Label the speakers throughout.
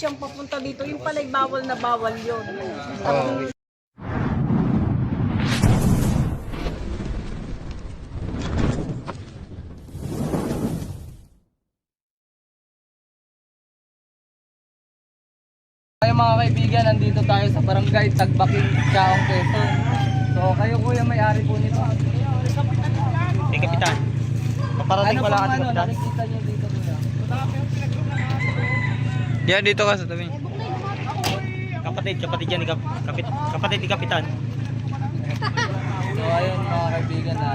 Speaker 1: Siyang papunta dito, yung pala'y bawal na bawal yun.
Speaker 2: Kayo mga kaibigan, nandito tayo sa barangay Tagbaking, Chaong, Quezon. So kayo kuya may-ari po nito.
Speaker 3: Eh, kapitan. Paparating
Speaker 2: Ano
Speaker 3: pala
Speaker 2: pong
Speaker 3: ka,
Speaker 2: ano,
Speaker 3: kapitan.
Speaker 2: nakikita niyo dito kuya?
Speaker 3: Yan, dito ka sa tabi. Kapatid yan, kapatid ni kapitan.
Speaker 2: So ayun mga kaibigan na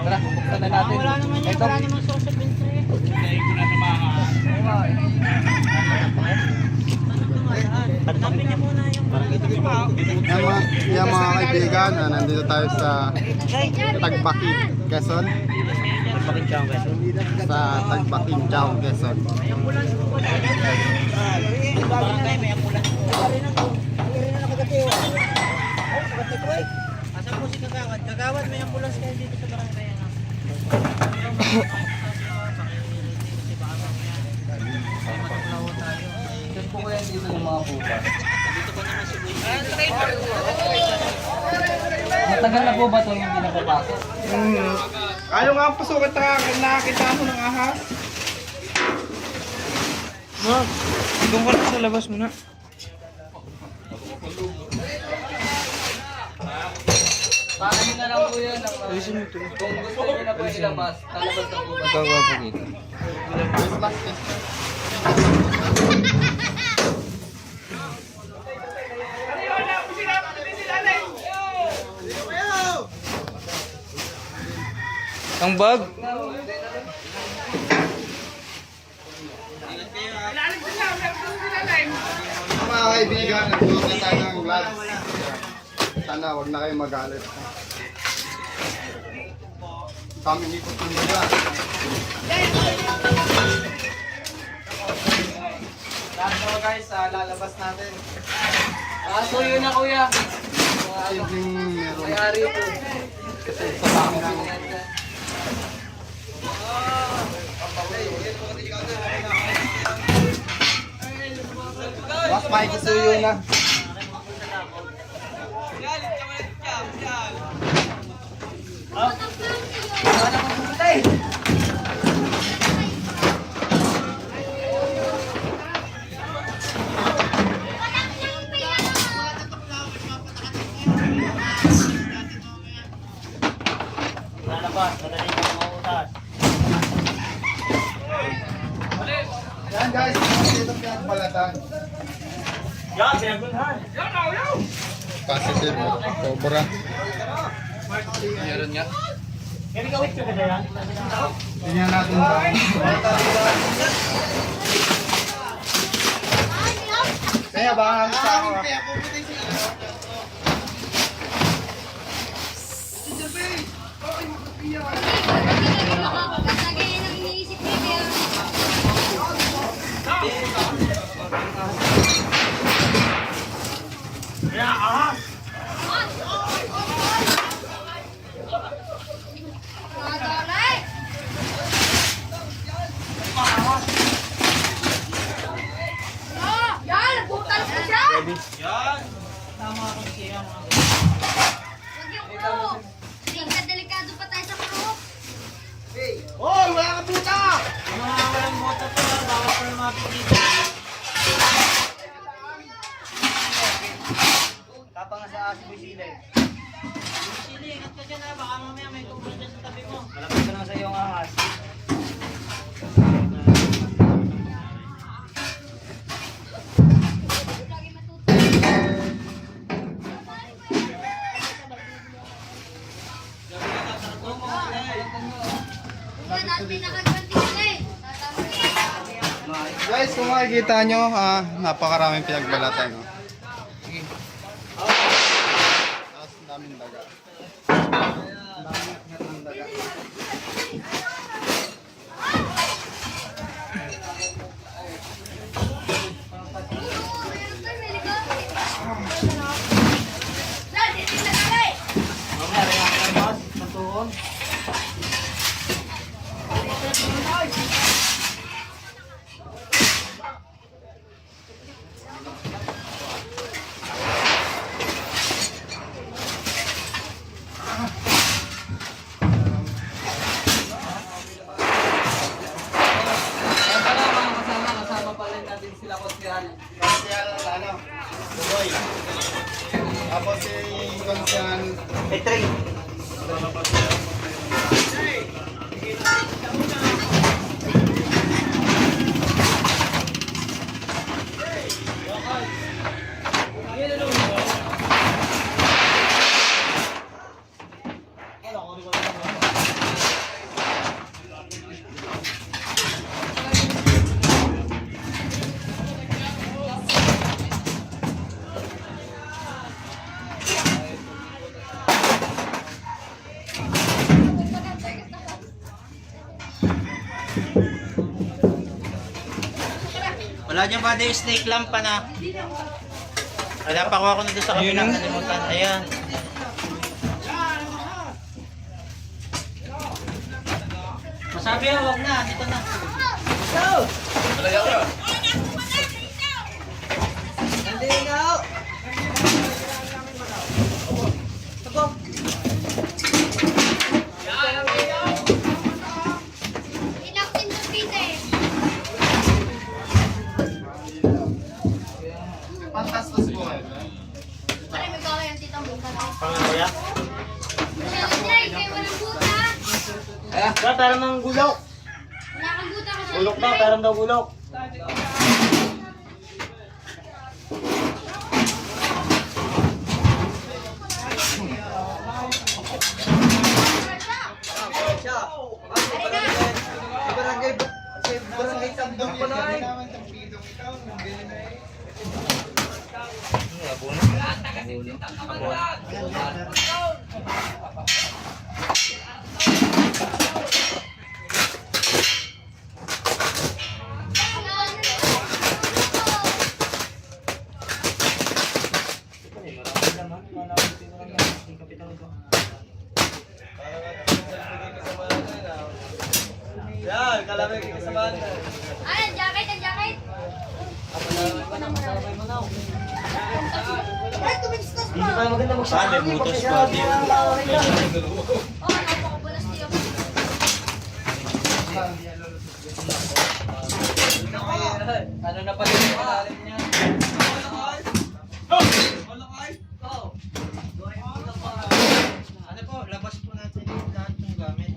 Speaker 2: tara, buksan na natin.
Speaker 1: Wala naman yan, wala naman social entry. Hanapin niya muna yung
Speaker 4: Yan mga kaibigan, nandito tayo sa Tagbaking, Quezon.
Speaker 3: Bakit siya ang beso?
Speaker 4: Sa Tagbaking, Chaong, Quezon.
Speaker 3: Barangay, may ambulans.
Speaker 1: Asan po si Kagawad? Kagawad, may ambulance kayo dito sa barangay.
Speaker 2: Diyan po kuya dito yung mga pupa. Matagal na po ba ito yung hindi napapasok?
Speaker 5: Ayaw nga ang pasukat nakakita mo ng ahas. Doon ka lang sa labas muna.
Speaker 2: Paano nyo na lang po yan? Kung gusto nyo na po ilabas, talabas na po ba?
Speaker 3: Bawa po dito. Ang bag.
Speaker 4: Mga kaibigan, nandito na tayo ng vlog. Sana wag na kayo magalit. Kami ikot ng baga.
Speaker 2: Lahat mo guys, lalabas natin. So yun na kuya.
Speaker 4: Simpleng meron.
Speaker 2: May-ari po.
Speaker 4: Kasi sa camera ko. Mas may kisuyo na.
Speaker 3: Lalabas, madali ka mauutas.
Speaker 4: Yan guys, dito pinagbalatan.
Speaker 3: Yan, pinagulhan.
Speaker 4: Positive, cobra.
Speaker 2: Meron nga.
Speaker 3: Kaya gawin ka kada yan?
Speaker 4: Tingnan natin ba? Kaya baka namin sa ako.
Speaker 3: Kaya, ahas!
Speaker 6: Delikado pa tayo sa krok.
Speaker 5: Hoy, wala ka puta!
Speaker 3: Mga walang moto to, bawal pa lumapit dito. Tapa nga sa aso ko sila eh.
Speaker 1: Sili, ingat ka dyan ha, baka mamaya may tubol dyan sa tabi mo.
Speaker 3: Malapit ka na sa iyong ahas.
Speaker 6: Yan, natin nakagwanti sila eh.
Speaker 4: Guys, kung makikita nyo, napakaraming pinagbalatan. No? Tapos ang daming daga. Ang daming daga.
Speaker 3: Wala dyan ba yung snake lamp pa na? Wala pa ko na doon sa kabila. Nalimutan. Ayan. Masabi yan, wag na. Dito na.
Speaker 6: Inaktin mo, Peter.
Speaker 4: Pantastos po.
Speaker 6: Pare, may kaway ang titang buka.
Speaker 3: Pangan ko yan.
Speaker 6: Siyempre, kayo walang buta.
Speaker 3: Ba, parang mang gulok.
Speaker 6: Wala kang buta kasi.
Speaker 3: Gulok na, parang daw gulok.
Speaker 6: Ay, ang jacket, ang jacket. Ay, tumigistas pa.
Speaker 3: Sabi, butos pa.
Speaker 6: Oh, napakabulas niyo.
Speaker 2: Ano na pala yung ilalim niya?
Speaker 3: Ano po, labas po natin yung lahat ng gamit.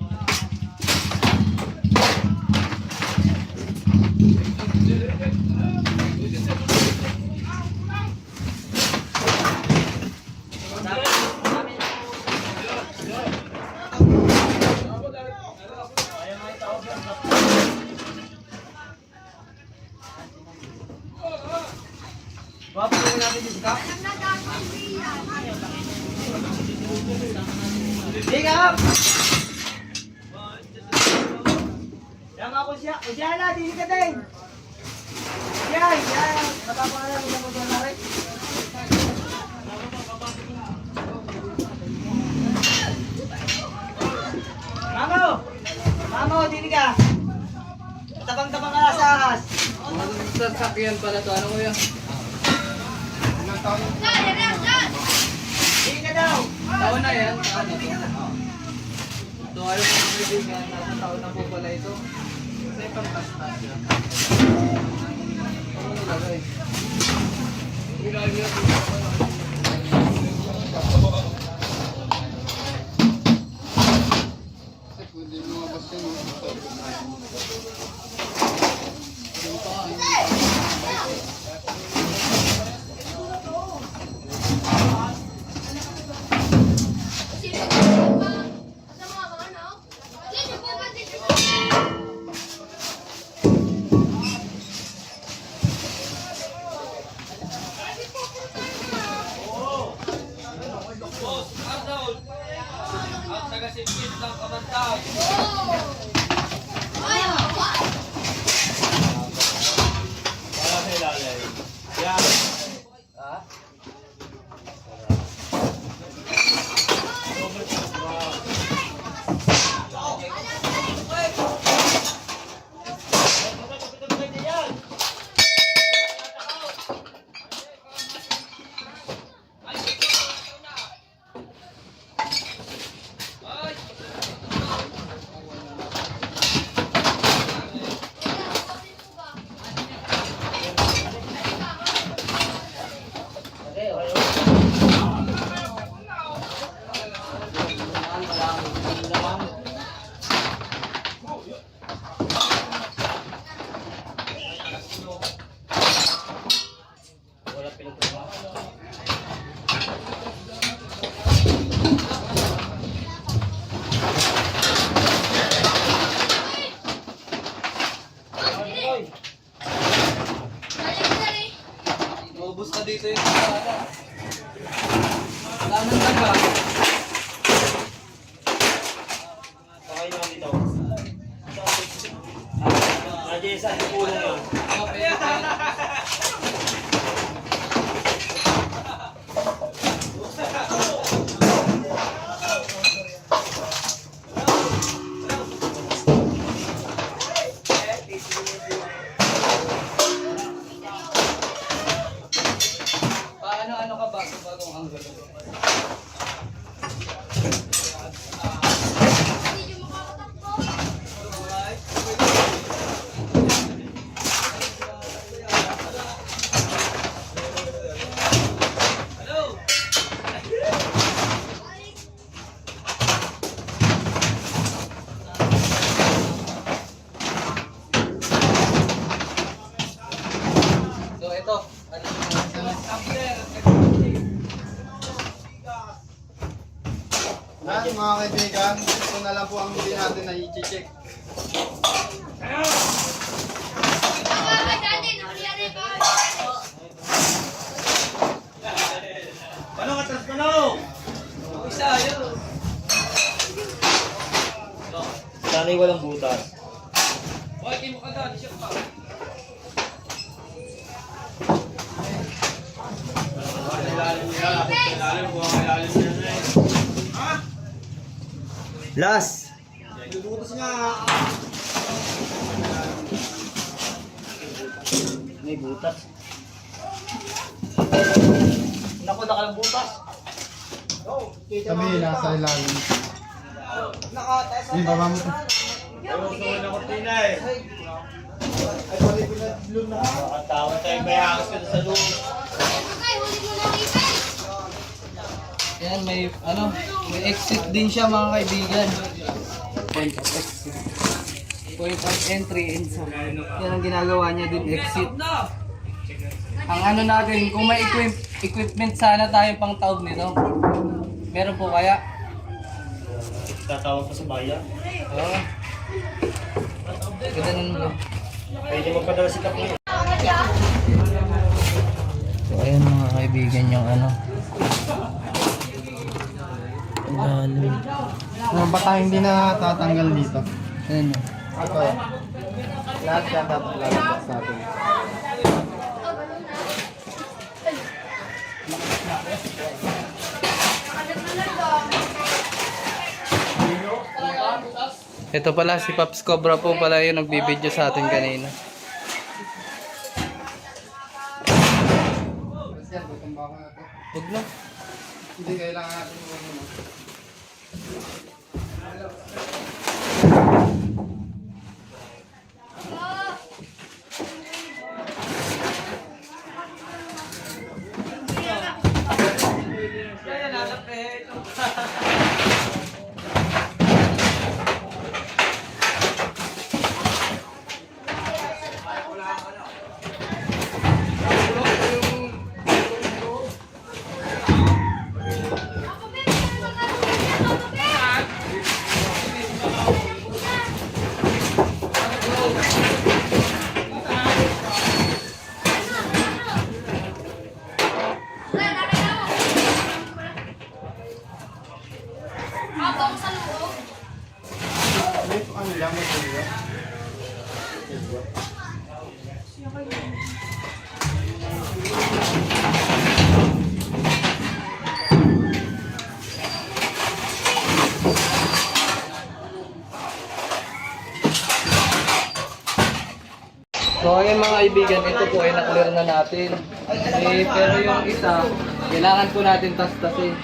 Speaker 5: Yan ako siya. Diyan na, dili ka din. Yan. Napapangalan mo na mo dyan na rin. Mamo, dili ka. Tabang-tabang ka sa ahas.
Speaker 2: Sasakyan pala to. Ano ko yan?
Speaker 5: Dili ka daw.
Speaker 2: Taon na yan. Ano? So, ayaw mo kaibigan. Nasa taon na po pala ito. Kasi pang-tastas yan. Ano nilagay? Ilagay
Speaker 4: Pwede lumabas yun.
Speaker 2: Taga-sipit ng kabantay. Paano ka ba? Bagong angulo.
Speaker 6: Hindi nyo makakatakbo.
Speaker 2: So ito, ano
Speaker 4: Yan mga kaibigan, ito na lang po ang hindi natin na i-check.
Speaker 6: Mga dati, nahuli yan eh.
Speaker 3: Sana'y walang butas. Last. May butas. Naku, nakalang butas.
Speaker 4: Sabi nasa ilalim. Yung baba mo.
Speaker 3: Nakatawag tayo may hangis ka sa loob.
Speaker 6: Okay, huli mo na ipay.
Speaker 2: Yan, may exit din siya mga kaibigan. Point of exit. Point of entry inside. Yan ang ginagawa niya din, exit. Ang ano natin, kung may equipment sana tayo pang taob nito. Meron po kaya?
Speaker 3: Tatawag ka sa bayan.
Speaker 2: Oo. Ganun mo.
Speaker 3: Pwede magpadala si Kapo.
Speaker 2: So ayan mga kaibigan yung ano. Ilalim.
Speaker 4: Mga baka hindi na tatanggal dito.
Speaker 2: Ayan o.
Speaker 4: Ito. Lahat yan dapat lalabas natin.
Speaker 2: Ito pala si Pops Cobra po pala yung nagbibideo sa atin kanina.
Speaker 4: Yan, gutom ba ako na ito?
Speaker 2: Huwag na.
Speaker 4: Hindi kailangan natin yung ano.
Speaker 6: Habang sa loob.
Speaker 4: Ano lang mo ito?
Speaker 2: So ayan mga kaibigan, ito po ay na-clear na natin. Pero yung isa, kailangan po natin tas-tasin.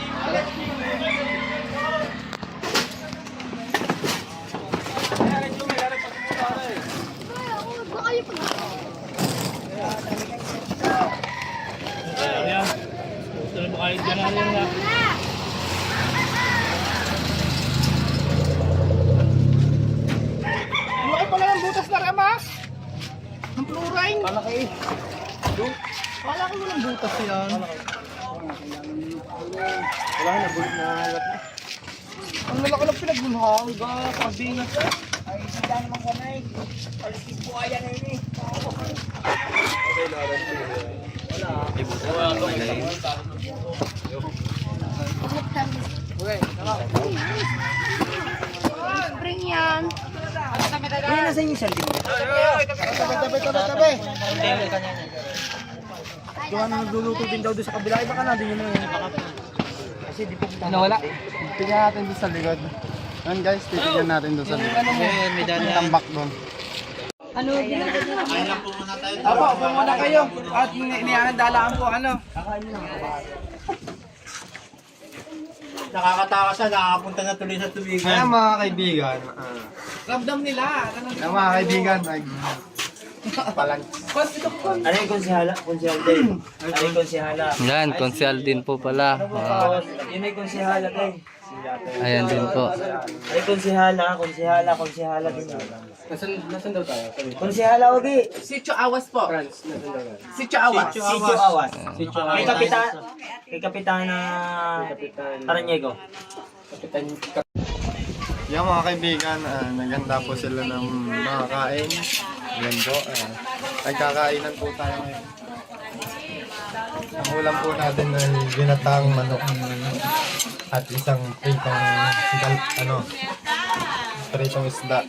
Speaker 5: Malaki pala ng butas na rama. Ang fluorine. Malaki. Wala ko ng butas yan.
Speaker 4: Wala na, bulit na halat na.
Speaker 5: Ang malaki ng pinagbulhang. Ba, pagdingas eh. Ay, sida naman kamay. Palisip po kaya na yun eh.
Speaker 6: Spring yan.
Speaker 4: Tabi.
Speaker 5: Yung ano nagluluto din daw doon sa kabila. Iba ka na din yun.
Speaker 2: Ano wala?
Speaker 4: Tingnan natin doon sa likod. Yan guys, titignan natin doon sa likod.
Speaker 3: Ayan, may dala.
Speaker 4: Yung tambak doon.
Speaker 1: Ano, ginagawa?
Speaker 3: Kain lang po muna tayo.
Speaker 2: Apo, upo muna kayo. At niyandalaan po ano.
Speaker 3: Nakakatakas na, nakakapunta na tuloy sa
Speaker 4: Kaya
Speaker 3: tubigan.
Speaker 4: mga kaibigan,
Speaker 2: Ramdam nila.
Speaker 4: kaya mga kaibigan, palang.
Speaker 3: Ano yung konsihala? Konsihala din. Ano yung konsihala?
Speaker 2: Yan, konsyal din po pala.
Speaker 3: Yun ay konsihala din.
Speaker 2: Ayan din po.
Speaker 3: Ay konsihala din.
Speaker 2: Nasaan daw tayo?
Speaker 3: Konsihala, Ogi.
Speaker 5: Sitio Awas po. Sitio Awas.
Speaker 3: Sitio Awas. Kay Kapitana Aranyego.
Speaker 4: Yan mga kaibigan, naganda po sila ng makakain. Yan po, nagkakainan po tayo ngayon. Ang ulam po natin ay binatang manok at isang pritong isda.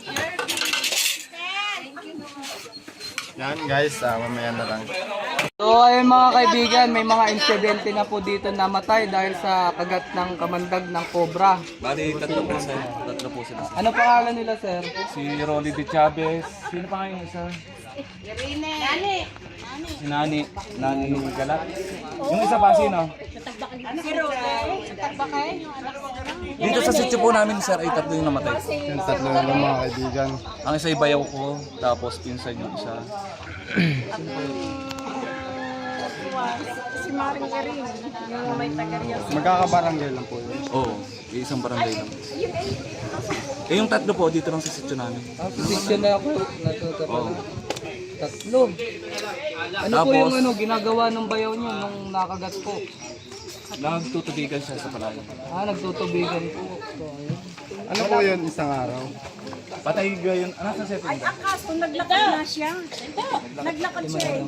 Speaker 4: Yan guys, mamaya na lang.
Speaker 2: So ayun mga kaibigan, may mga insidente na po dito namatay dahil sa kagat ng kamandag ng cobra.
Speaker 7: Bali, tatlo po sila. Tatlo po sila.
Speaker 2: Ano pangalan nila, sir?
Speaker 7: Si Rolly De Chavez. Sino pa ngayon isa? Si Nani. Nani Galat. Yung isa pa sino? Dito sa sitio po namin, sir, ay tatlo yung namatay.
Speaker 4: Yung tatlo na lang mga kaibigan.
Speaker 7: Ang isa ay bayaw ko, tapos pinsan yung isa.
Speaker 1: Si Maring Karin, yung may taga-Rias.
Speaker 4: Magkakabarangay lang po yun.
Speaker 7: Oo, isang barangay lang. Eh yung tatlo po, dito lang sa sitio namin.
Speaker 2: Position na ako natuturo
Speaker 7: Oo.
Speaker 2: na. Tatlo. Ano po
Speaker 7: Tapos-
Speaker 2: yung ano, ginagawa ng bayaw niyo nung nakagat po?
Speaker 7: Nagtutubigan siya sa palayan.
Speaker 2: Nagtutubigan po. So, ayun.
Speaker 4: Ano po yun isang araw?
Speaker 7: Patay gayon. Ano sa setting
Speaker 1: Ay,
Speaker 7: ka?
Speaker 1: ang kaso, naglakad na siya. Naglakad siya eh.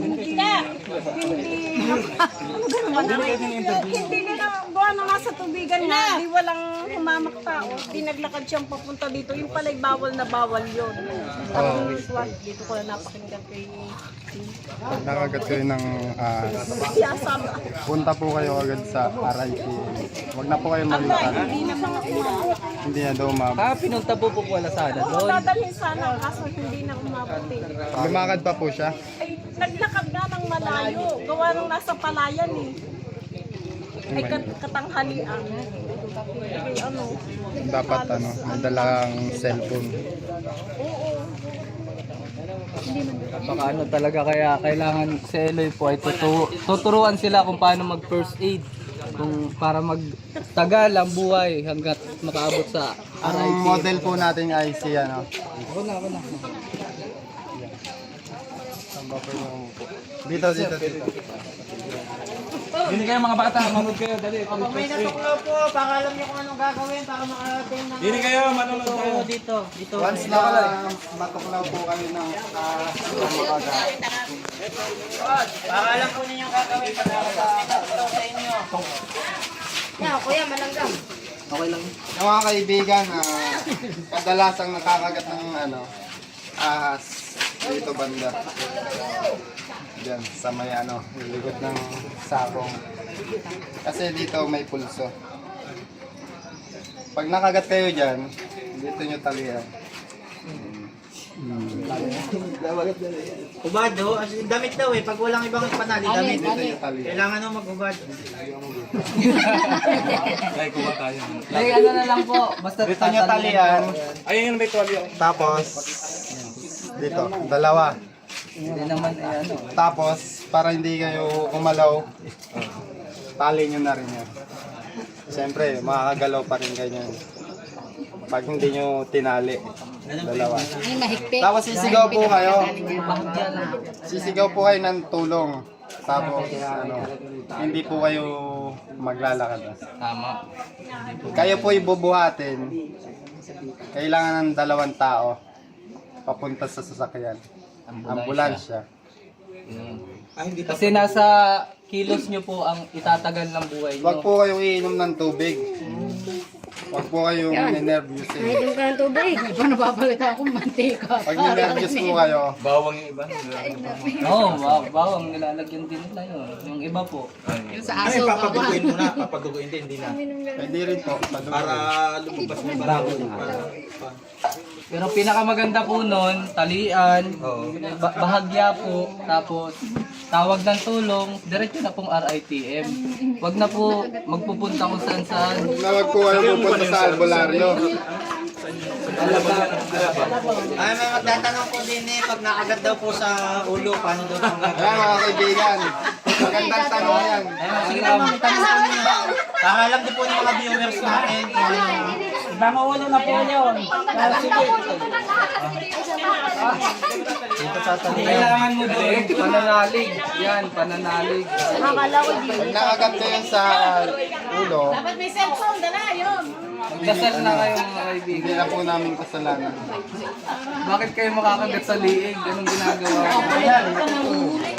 Speaker 1: Hindi nila, buwan na nasa tubigan na, di walang humamak tao. Di naglakad siyang papunta dito. Yung pala'y bawal na bawal yun. Tapos, dito ko na napakinggan kay
Speaker 4: Nakagat kayo ng
Speaker 1: Siyasam.
Speaker 4: punta po kayo agad sa RIP. Huwag na po kayo maglakad.
Speaker 1: Hindi na mga umabot.
Speaker 4: Hindi na daw umabot.
Speaker 2: Pinunta po wala sana
Speaker 1: Oo,
Speaker 2: doon.
Speaker 1: dadalhin sana, kaso hindi na umabot eh.
Speaker 4: Lumakad pa po siya.
Speaker 1: Ay, naglakad nga ng malayo. Gawa nung nasa palayan eh. Ay, katanghalian. Ay, ano.
Speaker 4: Dapat may dalang cellphone.
Speaker 2: Baka ano talaga kaya kailangan si Eloy po ay tuturuan sila kung paano mag first aid. Kung para magtagal ang buhay hanggat makaabot sa
Speaker 4: Ang
Speaker 2: RIP.
Speaker 4: model po natin ay si
Speaker 2: Ako na.
Speaker 4: Dito.
Speaker 7: Hindi kayo mga bata, manood kayo. Dali.
Speaker 3: May natuklaw po, baka alam niyo kung anong gagawin para makarating ng...
Speaker 7: Hindi kayo, manood kayo.
Speaker 3: Dito.
Speaker 4: Once na matuklaw po kami ng umaga.
Speaker 3: Baka alam po ninyo gagawin para makarating sa inyo.
Speaker 6: Yan, kuya, malanggam.
Speaker 4: Yung mga kaibigan, kadalasang nakakagat ng ahas dito banda. Diyan, sa may likod ng sakong. Kasi dito may pulso. Pag nakagat kayo dyan, dito nyo talihan.
Speaker 3: Ubado, damit daw eh. Pag walang ibang panali, damit.
Speaker 4: Dito nyo talihan.
Speaker 3: Kailangan nung mag-ubado.
Speaker 7: Ay, kuha tayo.
Speaker 2: Ay, ano na lang po. Basta
Speaker 4: Dito nyo talihan.
Speaker 7: Ayun yung may tuwalya.
Speaker 4: Tapos, dito, dalawa.
Speaker 2: Hindi naman
Speaker 4: Tapos, para hindi kayo kumalaw, tali nyo na rin yan. Siyempre, makakagalaw pa rin kayo yan. Pag hindi nyo tinali, dalawa. Tapos sisigaw po kayo. Sisigaw po kayo ng tulong. Tapos, hindi po kayo maglalakad.
Speaker 2: Tama.
Speaker 4: Kayo po ibubuhatin. Kailangan ng 2 tao papunta sa sasakyan. Ambulansya.
Speaker 2: Kasi nasa kilos nyo po ang itatagal ng buhay nyo.
Speaker 4: Huwag po kayong iinom ng tubig. Huwag po kayong nervous eh.
Speaker 6: Ay, doon ka ng tubig.
Speaker 5: Iba napapalitan akong mantika.
Speaker 4: Pag nervous po kayo,
Speaker 7: Bawang yung iba.
Speaker 2: Oo, bawang nilalagyan din nila yun. Yung iba po.
Speaker 5: Yung sa aso,
Speaker 3: Papaduguin mo na, papaduguin din, hindi na.
Speaker 4: pwede rin po. Padugo.
Speaker 3: Para lumabas ng bago.
Speaker 2: Pero pinakamaganda po nun, talian, bahagya po, tapos tawag ng tulong, diretso na pong RITM. Huwag na po magpupunta kung saan saan.
Speaker 4: Huwag po kayo pupunta sa albularyo.
Speaker 3: Ay, may magtatanong po din eh, pag nakagat daw po sa ulo, paano daw po
Speaker 4: Ayan mga kaibigan, magandang tanong yan.
Speaker 2: Sige lang, tanong po niyo.
Speaker 3: Para alam din po ng mga viewers natin kung ano.
Speaker 2: Ibang ulo na po yun. Kailangan mo doon, pananalig. Yan, pananalig.
Speaker 4: Pag nakagat kayo sa ulo,
Speaker 1: May cellphone, dala yun.
Speaker 2: Magdasal na kayo mga
Speaker 4: hindi
Speaker 2: kaibigan.
Speaker 4: na po namin kasalanan.
Speaker 2: Bakit kayo makakagat sa liig? Ganun ginagawa ko.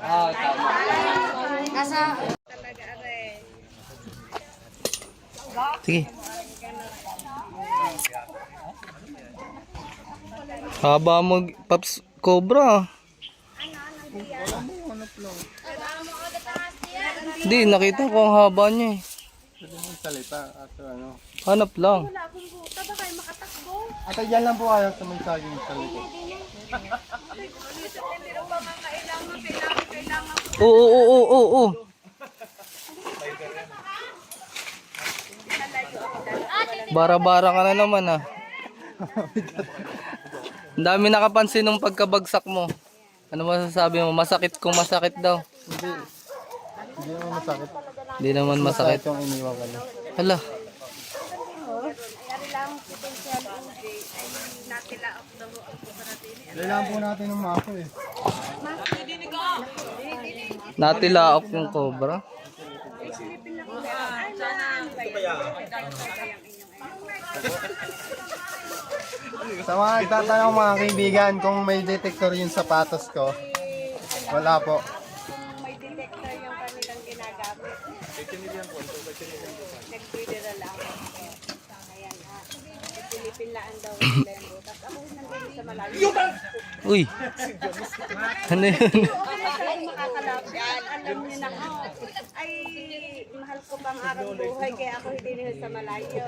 Speaker 2: Ah, tama.
Speaker 6: Nasa...
Speaker 2: Sige. Haba mo, Paps Cobra. Hindi, nakita ko ang haba niya eh.
Speaker 4: Pwede mong salita at ano.
Speaker 2: Hanap lang.
Speaker 4: At yan lang po kayo sa may saging sa likod.
Speaker 2: Oo. Bara-bara ka na naman ah. Ang dami nakapansin nung pagkabagsak mo. Ano masasabi mo? Masakit kung masakit daw.
Speaker 4: Hindi naman masakit.
Speaker 2: Hindi naman masakit.
Speaker 4: Yung iniwan ka na.
Speaker 2: Hala.
Speaker 4: Kailangan po natin ng mako eh.
Speaker 2: Natilaok yung cobra.
Speaker 4: Sa mga nagtatanong mga kaibigan kung may detector yung sapatos ko, wala po.
Speaker 1: May detector yung kanilang ginagamit. Nagpidera lang. Ayan ha. Pilipin lang daw ang lembo. Tapos ako nandun sa malayo.
Speaker 2: Uy. Ano yun?
Speaker 1: Ay, makakalapit. Alam niyo na ako. Ay, mahal ko pang araw buhay kaya ako hindi nila sa malayo.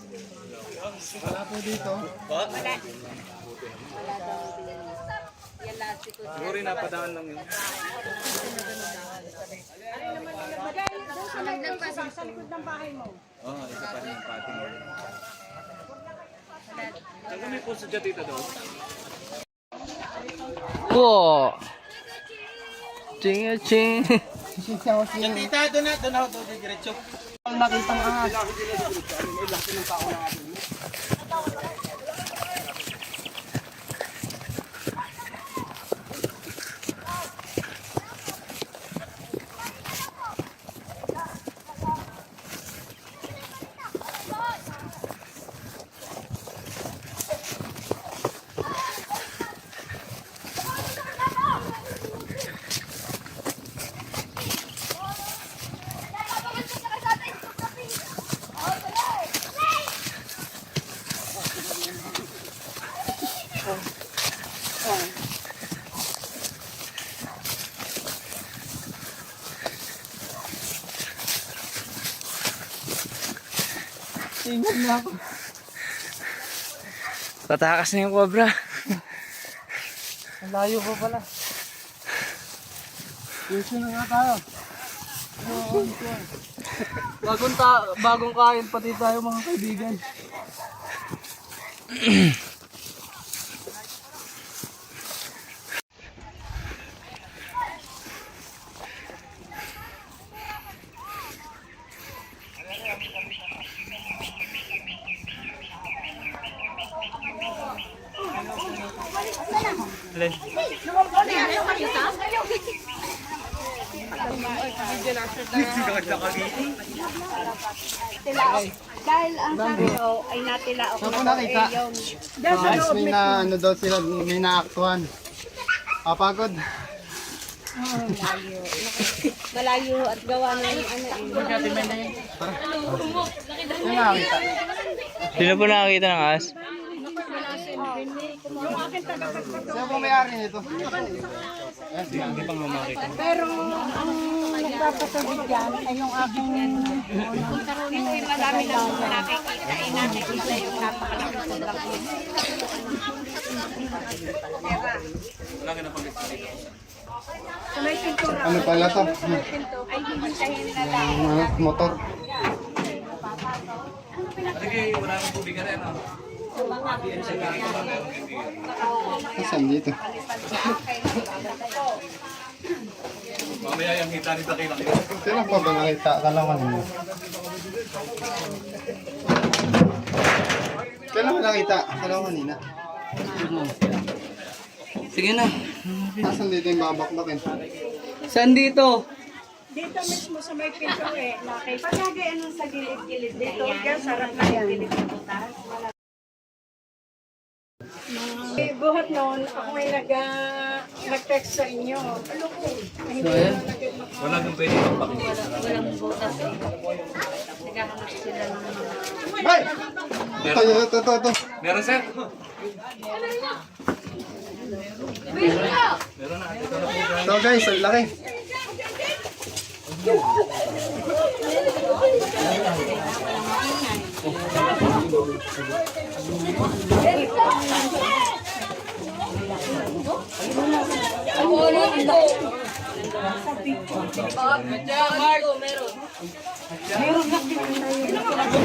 Speaker 4: Wala po dito.
Speaker 1: Yan lahat ito.
Speaker 7: Siguro napadaan lang yun.
Speaker 1: Sa likod ng bahay mo.
Speaker 7: Oo, isa pa rin yung pating. Saan kami po sa Jatita daw?
Speaker 2: Po. Ching.
Speaker 3: Yan tita, doon na ako, doon diretso.
Speaker 2: Nakitang ahas. Tingnan na ako. Tatakas na yung cobra. Ang layo pa pala.
Speaker 4: Tuition na nga tayo.
Speaker 2: Bagong kain pati tayo mga kaibigan.
Speaker 1: Dahil ang sabi ko ay natilaok
Speaker 4: Saan po
Speaker 1: na
Speaker 4: nakita?
Speaker 1: yung
Speaker 4: Mas may na ano daw sila, may naaktuhan. Papagod.
Speaker 1: Malayo. Malayo at gawa na yung ano eh.
Speaker 3: Sino po nakakita ng as?
Speaker 4: Sino po may-ari nito?
Speaker 1: Pero ang nagpapatubig dyan ay yung aking madami na nakikita ay nakikita yung napakalaki sobrang may pintura
Speaker 4: Ano pala to?
Speaker 1: ay hihintayin na lang.
Speaker 4: Motor. Saan dito?
Speaker 7: Mamaya yung hita ni Takila.
Speaker 4: Sino pa ba nakita? Kalaman mo. Kailan mo nakita? Kalaman nina.
Speaker 2: Sige na.
Speaker 4: Nasaan dito yung babakbakin?
Speaker 2: Saan dito?
Speaker 1: Dito mismo sa may pinto eh, nakita. Pagkagay anong sa gilid-gilid dito, yan, sarap na yan. Buhat noon, ako ay nag-text sa inyo. Ano po?
Speaker 2: So, ayan.
Speaker 7: Wala nang pwede magpakita.
Speaker 4: Ay! Ito.
Speaker 7: Meron, sir?
Speaker 4: So guys, ang laki.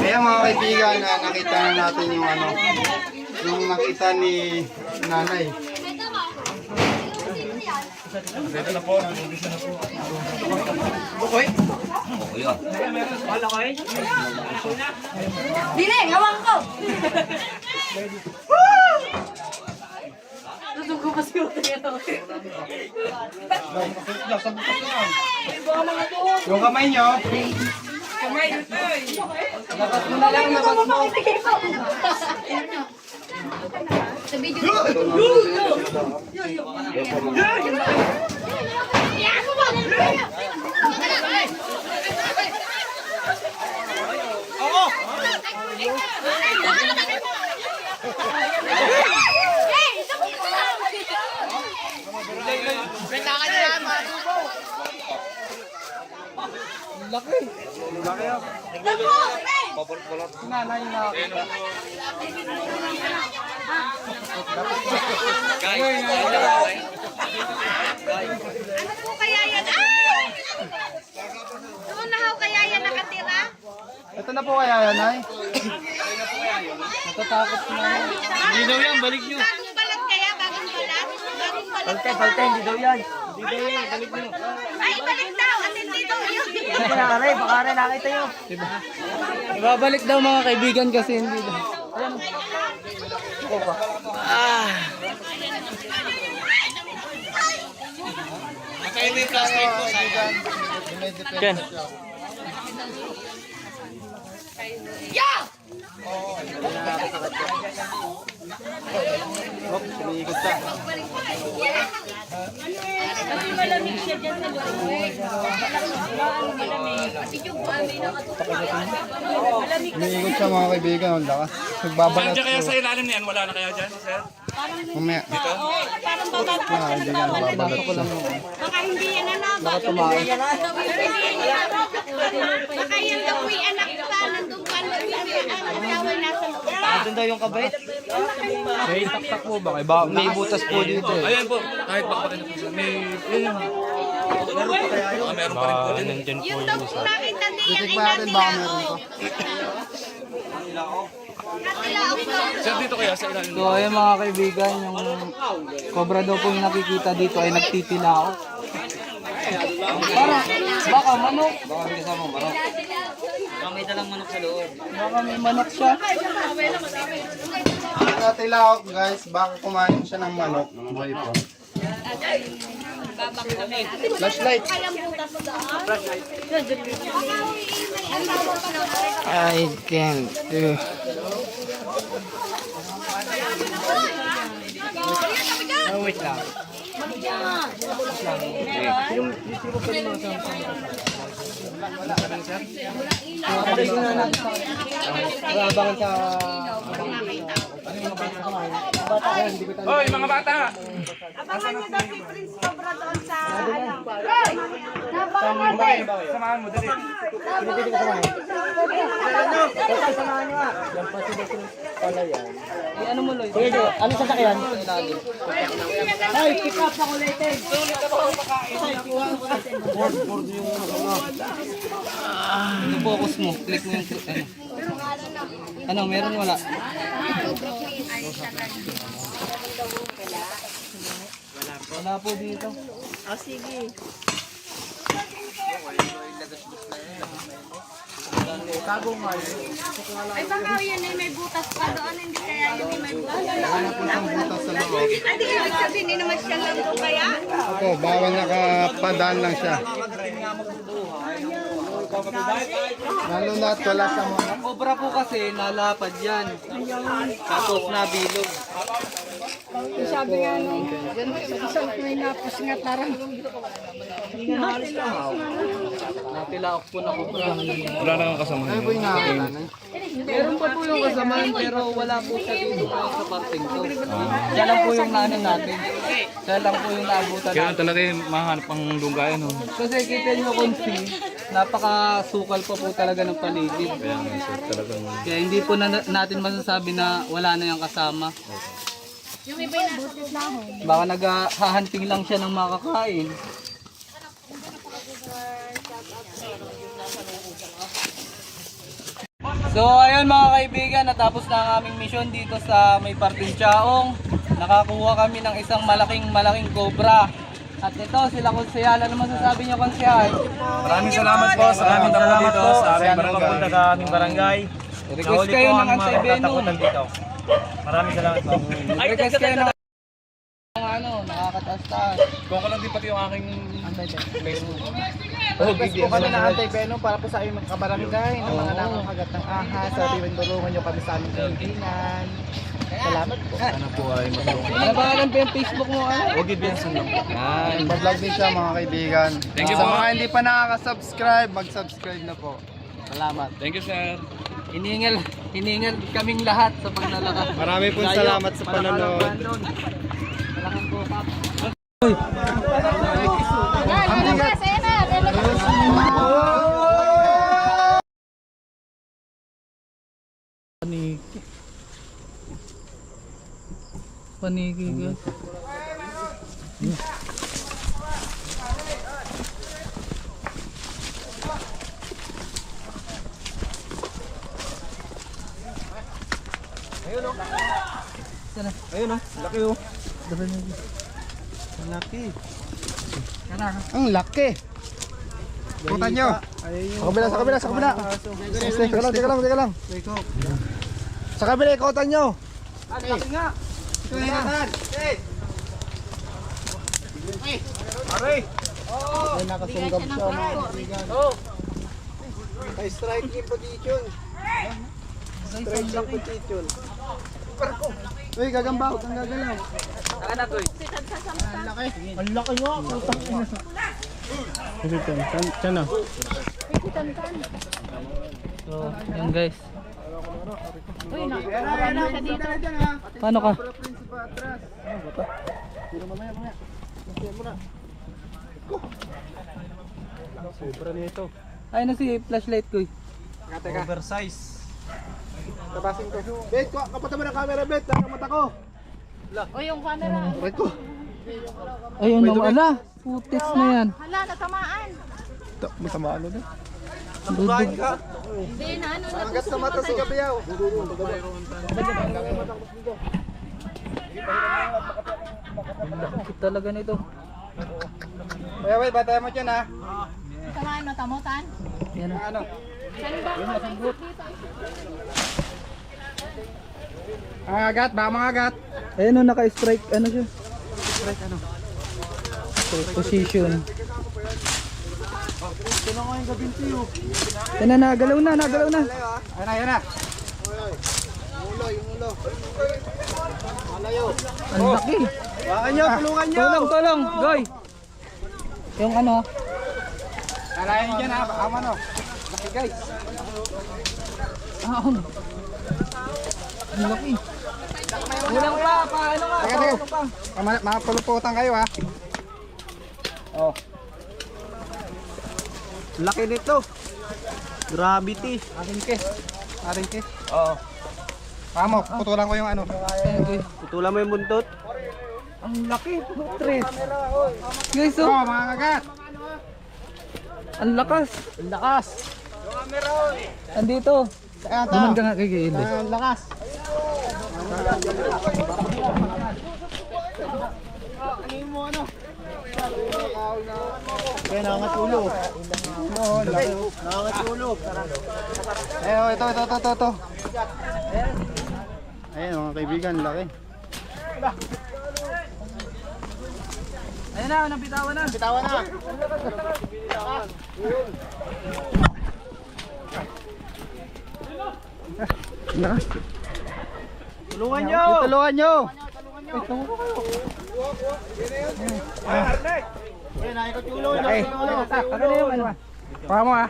Speaker 4: Kaya mga kaibigan, nakita na natin yung ano, yung nakita ni nanay.
Speaker 7: Dito na po. Nag-umpisa na po.
Speaker 6: Dili, hawak ko!
Speaker 4: Yung kamay nyo.
Speaker 6: Sa video.
Speaker 8: Ano po kaya yan? Ay! Doon na ho kaya yan nakatira?
Speaker 4: Ito na po kaya yan ay.
Speaker 2: Natatakot na. Hindi daw yan, balik nyo.
Speaker 8: Bagong balat kaya? Bagong balat? Bagong balat.
Speaker 2: Palte, hindi daw yan. Hindi daw yan, balik nyo.
Speaker 8: Ay, balik daw. At hindi daw yun.
Speaker 2: Baka rin nakita nyo. Ibabalik daw mga kaibigan kasi hindi daw. Ayan.
Speaker 3: Kaya may plastic po sa
Speaker 2: Ken.
Speaker 4: Umiikot siya. Umiikot siya mga kaibigan. Ang lakas. Nagbabalat
Speaker 7: Diyan kaya
Speaker 4: ko.
Speaker 7: sa ilalim niyan, wala na kaya dyan, sir?
Speaker 4: Mamaya.
Speaker 1: Parang babato.
Speaker 4: Mga kaibigan, nagbabalat ko.
Speaker 1: Baka hindi yan ano.
Speaker 4: Baka tumakas.
Speaker 8: Baka yan daw po yung anak pa. Nandun pa. Ang asawa nasa loob.
Speaker 2: Doon daw yung kabait. May taktak po ba? May butas po dito eh.
Speaker 7: Ayan po, kahit baka rin po. May, yun. Meron pa rin po din.
Speaker 8: Yung daw po nakita niya ay
Speaker 4: Titikman natin baka meron
Speaker 8: natilaok.
Speaker 4: ito.
Speaker 8: Natilaok daw.
Speaker 7: Sir, dito kaya sa ilalim.
Speaker 2: So ayun mga kaibigan, yung cobra daw po yung nakikita dito ay nagtitilao. Para, baka manok. Baka may kasama manok. Baka may dalang manok sa loob. Baka may manok siya.
Speaker 4: Natilaok guys, baka kumain siya ng manok. Boy po. Flashlight.
Speaker 2: I can't do. Oh, wait lang. Abangan sa...
Speaker 7: Hoy, mga bata!
Speaker 1: Abangan niyo daw si Prince Cobra doon sa ano.
Speaker 7: Samahan mo, dali.
Speaker 2: Ano mo, Lloyd?
Speaker 5: Ano sasakyan?
Speaker 1: Ay, pick up ako later.
Speaker 2: Focus mo. Click mo yung... Ano, meron wala? Wala po dito.
Speaker 1: Oh, sige.
Speaker 8: Ay, baka yun ay may butas pa doon. Hindi kaya yun ay may butas. Hindi ibig sabihin, hindi naman siya lang doon kaya.
Speaker 4: Opo, bawal nakapadaan lang siya. Lalo na't wala sa mga...
Speaker 2: Ang cobra po kasi nalapad yan. Tapos nabilog.
Speaker 1: Sabi nga nung isang may napasingat na rin.
Speaker 2: Natilaok po na cobra.
Speaker 7: Wala na kang kasama.
Speaker 4: Ano po yung nakakala na?
Speaker 2: Meron pa po yung kasamaan pero wala po siya dito sa parting to. Siya lang po yung naano natin. Siya lang po yung naabutan
Speaker 7: Kaya
Speaker 2: natin.
Speaker 7: talaga yung mahanap ang lunggayan, no?
Speaker 2: Kasi kita nyo kung napakasukal pa po talaga ng paligid.
Speaker 7: Kaya nga, sir, talagang...
Speaker 2: Kaya hindi po natin masasabi na wala na yung kasama.
Speaker 8: Yung iba yung butas na ako.
Speaker 2: Baka naghahanting lang siya ng makakain. So ayun mga kaibigan, natapos na ang aming mission dito sa may Parting Chaong. Nakakuha kami ng isang malaking cobra. At ito sila konsehal. Ano masasabi niyo konsehal?
Speaker 7: Maraming salamat po sa aming damo dito, sa aming pagpapunta sa aming barangay.
Speaker 2: Request kayo ng Antay Venom.
Speaker 7: dito. Maraming salamat po.
Speaker 2: Request kayo ng ano, nakakataas-taas.
Speaker 7: Kung ko lang din pati yung aking
Speaker 2: Antay Venom.
Speaker 5: Request po kami ng anti-venom para po sa aming kabarangay ng mga nakakagat ng ahas. Sabi mo, tulungan nyo kami sa aming kaibigan. Salamat po.
Speaker 7: sana po ay matulungan.
Speaker 2: Ano ba ang Facebook mo? Ano?
Speaker 7: Huwag i-benson lang po.
Speaker 4: Mag-vlog din siya mga kaibigan.
Speaker 7: Thank you
Speaker 4: Sa
Speaker 7: po.
Speaker 4: mga hindi pa nakaka-subscribe, mag-subscribe na po. Salamat.
Speaker 7: Thank you, sir.
Speaker 2: Hiningal kaming lahat sa paglalakad.
Speaker 4: Marami pong salamat sa panonood.
Speaker 2: Malaking po, Pap.
Speaker 8: Lalabas, ayan na. Lalabas.
Speaker 2: Paniki ka.
Speaker 4: Ayun oh, laki oh. Laki. Ang laki. Puta nyo. Sa kabila. Teka lang. Sa kabila, ikotan nyo.
Speaker 2: Ang laki nga.
Speaker 4: Ito ingatan. Ay, nakasunggab siya mga kaibigan. Ay, striking position. Striking position. Uy, gagambaw, kang gagalaw.
Speaker 2: Anak ko.
Speaker 5: Ang laki nga. Putang ina. Tiyan na.
Speaker 2: So, yan guys. Paano ka?
Speaker 4: Sobra nito.
Speaker 2: Ay na si flashlight ko.
Speaker 4: Oversize. Tabasin ko. Bet, kapatid mo ng camera, Bet. Ang mata ko.
Speaker 8: O yung camera.
Speaker 4: Right ko.
Speaker 2: Ayun naman. Ala, putis na yan.
Speaker 8: Hala, natamaan.
Speaker 4: Masama ano din.
Speaker 2: Dudog.
Speaker 8: Hindi na, ano na.
Speaker 4: Hanggat sa mata si Gabriel.
Speaker 2: Bakit talaga nito?
Speaker 4: Wait, batay mo dyan ha.
Speaker 8: Tamaan mo, tamutan.
Speaker 2: Yan na.
Speaker 4: Ano?
Speaker 8: Saan ba ang masagot dito?
Speaker 4: Agat, baka mga agat.
Speaker 2: Ayun o, naka-strike. Ano siya? Strike ano? Position. Yan na, nagalaw na.
Speaker 4: Ayun na. Yung ulo.
Speaker 5: Ang laki.
Speaker 4: Hawakan nyo, tulungan nyo.
Speaker 5: Tulong, Goy. Yung ano?
Speaker 4: Kalayan nyo dyan ha, baka ano. Laki guys.
Speaker 5: Ang laki. Kulang pa, paano nga?
Speaker 4: Teka, teka. Mapuluputan kayo ha. Oh. Laki nito. Gravity. Ating ke. Oo. Kamo, putulan ko yung ano. Putulan mo yung buntot.
Speaker 5: Ang laki. Tres. Guys,
Speaker 4: Oh,
Speaker 5: oh.
Speaker 4: mga kagat.
Speaker 5: Ang lakas.
Speaker 4: Ang lakas.
Speaker 5: Andito.
Speaker 4: Ayan,
Speaker 5: Naman ka nga kay Gilles.
Speaker 4: Ang lakas. Kaya nangangatulog. Oo, laki. Nangangatulog. Eh, oh, ito. Ayan, mga kaibigan, laki.
Speaker 5: Ayun na, nabitawan na.
Speaker 4: Bitawan na. Tulungan nyo! Tulungan nyo! Okay.
Speaker 5: Ano na yung ano?
Speaker 4: Paka mo ha.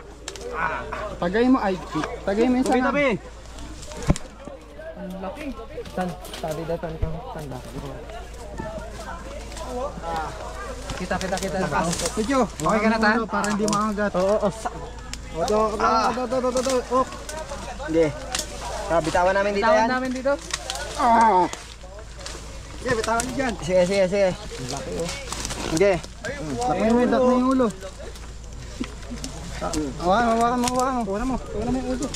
Speaker 4: Tagay mo ay. Tagay mo yung sana. Tabi.
Speaker 5: Ang laki. Sabi daw tanda. Kita.
Speaker 4: Medyo. Okay ka na tan? Para hindi makagat. Oo. Ito. Oh. Hindi. Bitawan namin dito
Speaker 5: Tawan
Speaker 4: yan.
Speaker 5: namin dito.
Speaker 4: Ah. Sige, bitawan nyo dyan. Sige. Laki oh. Hindi. Laki yung ulo. Hawakan mo. Kuha mo yung ulo.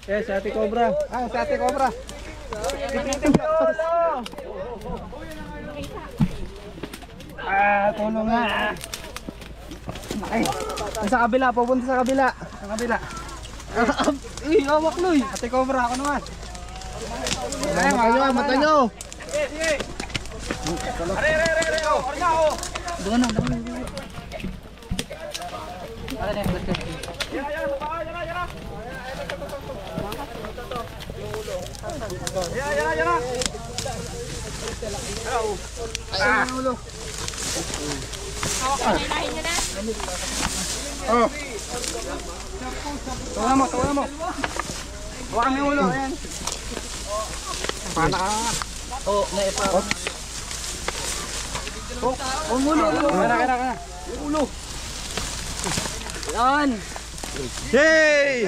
Speaker 5: Yes, Ate Cobra.
Speaker 4: Ah, si Ate Cobra. Tulong nga. Ay, sa kabila, pupunta sa kabila. Sa kabila. Hawak Loy. Ate Cobra, ako naman. Mata nyo.
Speaker 5: Doon na.
Speaker 4: Oh. Tawa mo. Hawakan mo yung ulo. Ayan. Paana ka.
Speaker 5: Oh, naipa.
Speaker 4: Ulo. Kaya.
Speaker 5: Ulo. Yan.
Speaker 4: Yay!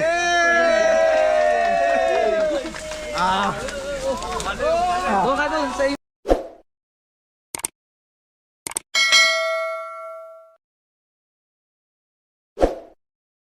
Speaker 5: Doon ka doon sa